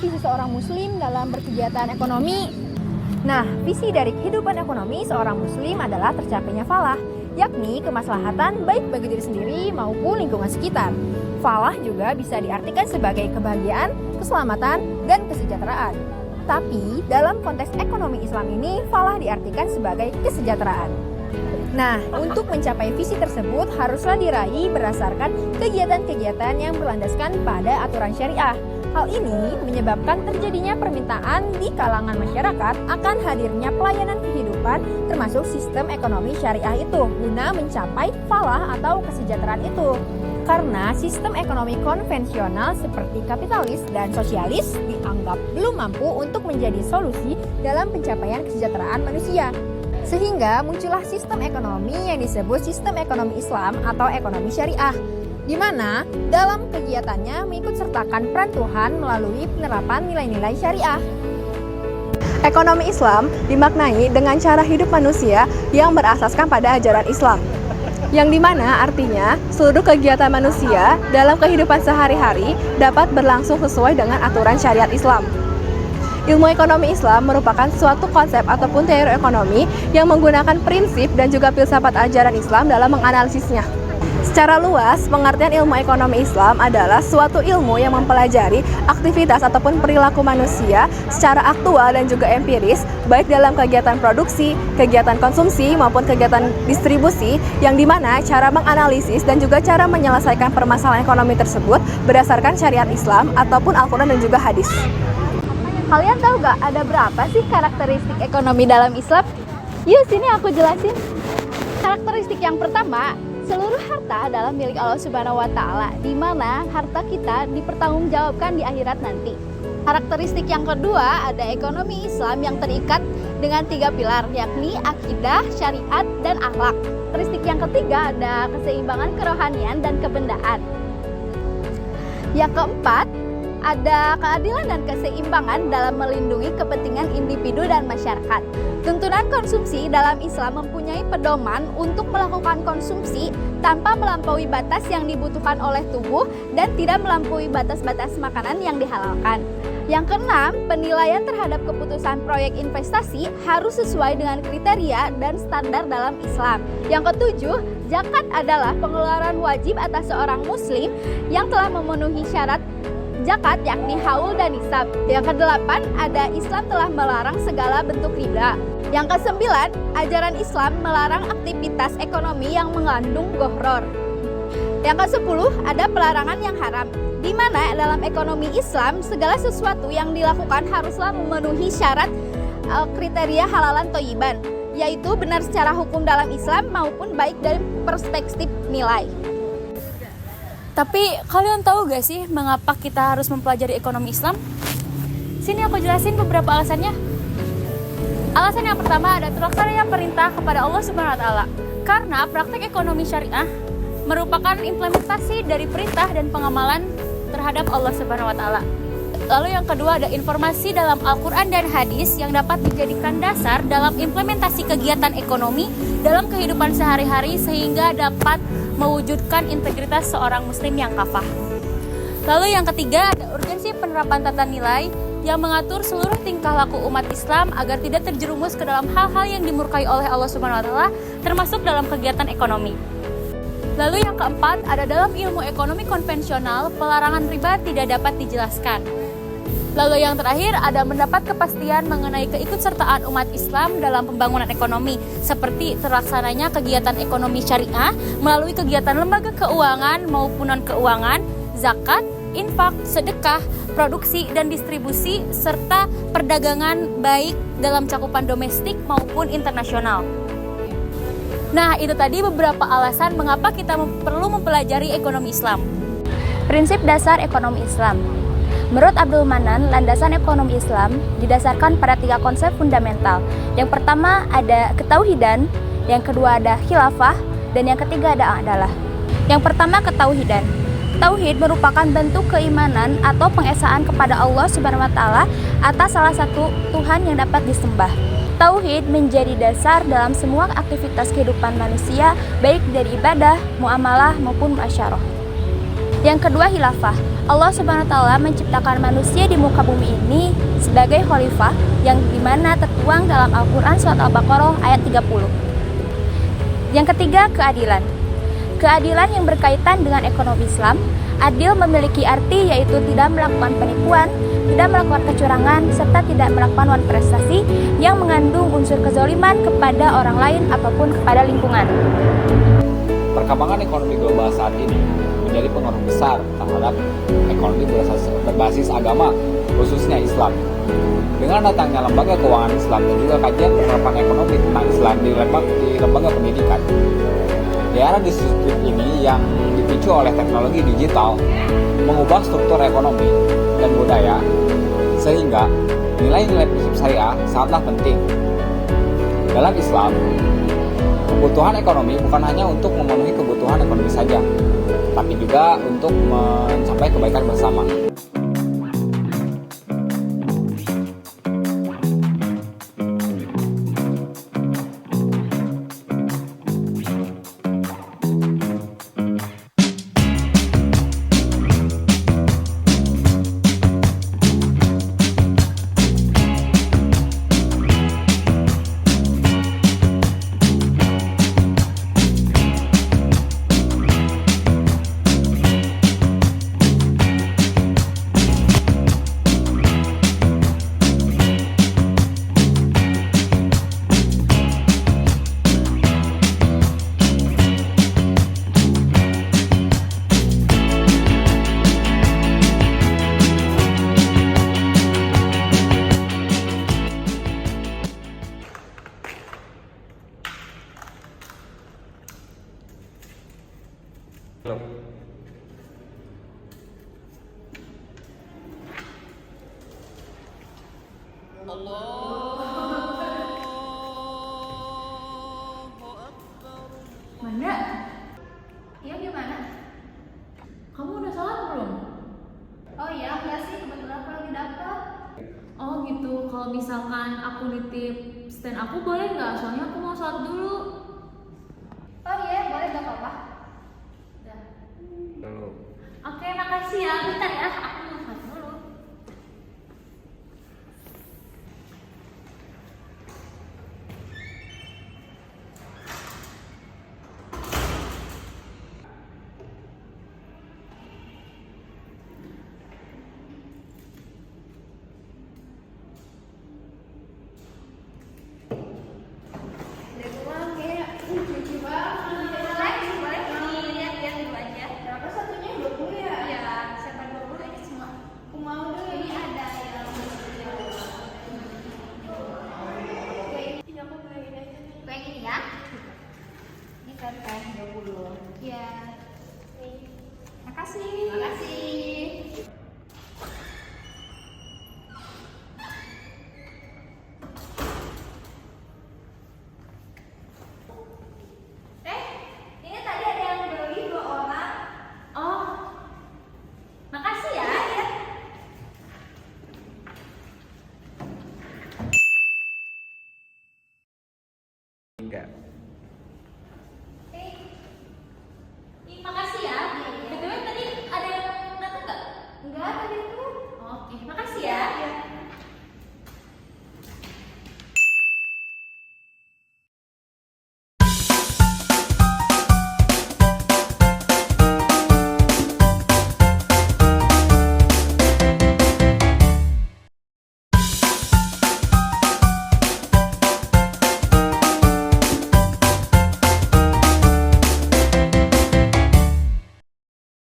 visi seorang muslim dalam berkegiatan ekonomi? Nah, visi dari kehidupan ekonomi seorang muslim adalah tercapainya falah, yakni kemaslahatan baik bagi diri sendiri maupun lingkungan sekitar. Falah juga bisa diartikan sebagai kebahagiaan, keselamatan, dan kesejahteraan. Tapi dalam konteks ekonomi Islam ini, falah diartikan sebagai kesejahteraan. Nah, untuk mencapai visi tersebut haruslah diraih berdasarkan kegiatan-kegiatan yang berlandaskan pada aturan syariah. Hal ini menyebabkan terjadinya permintaan di kalangan masyarakat akan hadirnya pelayanan kehidupan termasuk sistem ekonomi syariah itu guna mencapai falah atau kesejahteraan itu. Karena sistem ekonomi konvensional seperti kapitalis dan sosialis dianggap belum mampu untuk menjadi solusi dalam pencapaian kesejahteraan manusia. Sehingga muncullah sistem ekonomi yang disebut sistem ekonomi Islam atau ekonomi syariah, di mana dalam kegiatannya mengikut sertakan peran Tuhan melalui penerapan nilai-nilai syariah. Ekonomi Islam dimaknai dengan cara hidup manusia yang berasaskan pada ajaran Islam, yang dimana artinya seluruh kegiatan manusia dalam kehidupan sehari-hari dapat berlangsung sesuai dengan aturan syariat Islam. Ilmu ekonomi Islam merupakan suatu konsep ataupun teori ekonomi yang menggunakan prinsip dan juga filsafat ajaran Islam dalam menganalisisnya. Secara luas, pengertian ilmu ekonomi Islam adalah suatu ilmu yang mempelajari aktivitas ataupun perilaku manusia secara aktual dan juga empiris, baik dalam kegiatan produksi, kegiatan konsumsi, maupun kegiatan distribusi, yang dimana cara menganalisis dan juga cara menyelesaikan permasalahan ekonomi tersebut berdasarkan syariat Islam ataupun Al-Quran dan juga hadis. Kalian tahu gak ada berapa sih karakteristik ekonomi dalam Islam? Yuk sini aku jelasin. Karakteristik yang pertama, seluruh harta adalah milik Allah Subhanahu wa Ta'ala, di mana harta kita dipertanggungjawabkan di akhirat nanti. Karakteristik yang kedua, ada ekonomi Islam yang terikat dengan 3 pilar, yakni akidah, syariat, dan akhlak. Karakteristik yang ketiga ada keseimbangan kerohanian dan kebendaan. Yang keempat, ada keadilan dan keseimbangan dalam melindungi kepentingan individu dan masyarakat. Tuntunan konsumsi dalam Islam mempunyai pedoman untuk melakukan konsumsi tanpa melampaui batas yang dibutuhkan oleh tubuh dan tidak melampaui batas-batas makanan yang dihalalkan. Yang keenam, penilaian terhadap keputusan proyek investasi harus sesuai dengan kriteria dan standar dalam Islam. Yang ketujuh, zakat adalah pengeluaran wajib atas seorang muslim yang telah memenuhi syarat zakat, yakni haul dan nisab. Yang kedelapan, ada Islam telah melarang segala bentuk riba. Yang kesembilan, ajaran Islam melarang aktivitas ekonomi yang mengandung gharar. Yang kesepuluh, ada pelarangan yang haram, di mana dalam ekonomi Islam segala sesuatu yang dilakukan haruslah memenuhi syarat kriteria halalan thayyiban, yaitu benar secara hukum dalam Islam maupun baik dari perspektif nilai. Tapi kalian tahu gak sih mengapa kita harus mempelajari ekonomi Islam? Sini aku jelasin beberapa alasannya. Alasan yang pertama ada terlaksananya perintah kepada Allah Subhanahu wa Ta'ala. Karena praktek ekonomi syariah merupakan implementasi dari perintah dan pengamalan terhadap Allah Subhanahu wa Ta'ala. Lalu yang kedua ada informasi dalam Al-Quran dan hadis yang dapat dijadikan dasar dalam implementasi kegiatan ekonomi dalam kehidupan sehari-hari sehingga dapat mewujudkan integritas seorang muslim yang kafah. Lalu yang ketiga ada urgensi penerapan tata nilai yang mengatur seluruh tingkah laku umat Islam agar tidak terjerumus ke dalam hal-hal yang dimurkai oleh Allah Subhanahu wa Ta'ala, termasuk dalam kegiatan ekonomi. Lalu yang keempat ada dalam ilmu ekonomi konvensional pelarangan riba tidak dapat dijelaskan. Lalu yang terakhir ada mendapat kepastian mengenai keikutsertaan umat Islam dalam pembangunan ekonomi seperti terlaksananya kegiatan ekonomi syariah melalui kegiatan lembaga keuangan maupun non-keuangan, zakat, infak, sedekah, produksi dan distribusi serta perdagangan baik dalam cakupan domestik maupun internasional. Nah, itu tadi beberapa alasan mengapa kita perlu mempelajari ekonomi Islam. Prinsip dasar ekonomi Islam. Menurut Abdul Manan, landasan ekonomi Islam didasarkan pada 3 konsep fundamental. Yang pertama ada ketauhidan, yang kedua ada khilafah, dan yang ketiga ada adalah. Yang pertama ketauhidan. Tauhid merupakan bentuk keimanan atau pengesaan kepada Allah Subhanahu wa Ta'ala atas salah satu Tuhan yang dapat disembah. Tauhid menjadi dasar dalam semua aktivitas kehidupan manusia, baik dari ibadah, muamalah maupun muasyarah. Yang kedua, khilafah. Allah Subhanahu wa taala menciptakan manusia di muka bumi ini sebagai khalifah yang dimana tertuang dalam Al-Qur'an surat Al-Baqarah ayat 30. Yang ketiga, keadilan. Keadilan yang berkaitan dengan ekonomi Islam. Adil memiliki arti yaitu tidak melakukan penipuan, tidak melakukan kecurangan, serta tidak melakukan prestasi yang mengandung unsur kezaliman kepada orang lain ataupun kepada lingkungan. Perkembangan ekonomi global saat ini menjadi pengaruh besar terhadap ekonomi berbasis agama, khususnya Islam. Dengan datangnya lembaga keuangan Islam dan juga kajian penerapan ekonomi tentang Islam di lembaga pendidikan. Di era disruptif ini yang dipicu oleh teknologi digital mengubah struktur ekonomi dan budaya, sehingga nilai-nilai prinsip syariah sangatlah penting. Dalam Islam, kebutuhan ekonomi bukan hanya untuk memenuhi kebutuhan ekonomi saja, tapi juga untuk mencapai kebaikan bersama. Manda, Iya, gimana? kamu udah sholat belum? Oh iya, enggak sih, kebetulan aku lagi daftar. Oh gitu, kalau misalkan aku nitip stand aku boleh nggak? Soalnya aku mau sholat dulu. Oh iya, boleh, gak apa-apa. Oke, makasih ya. Bentar ya, aku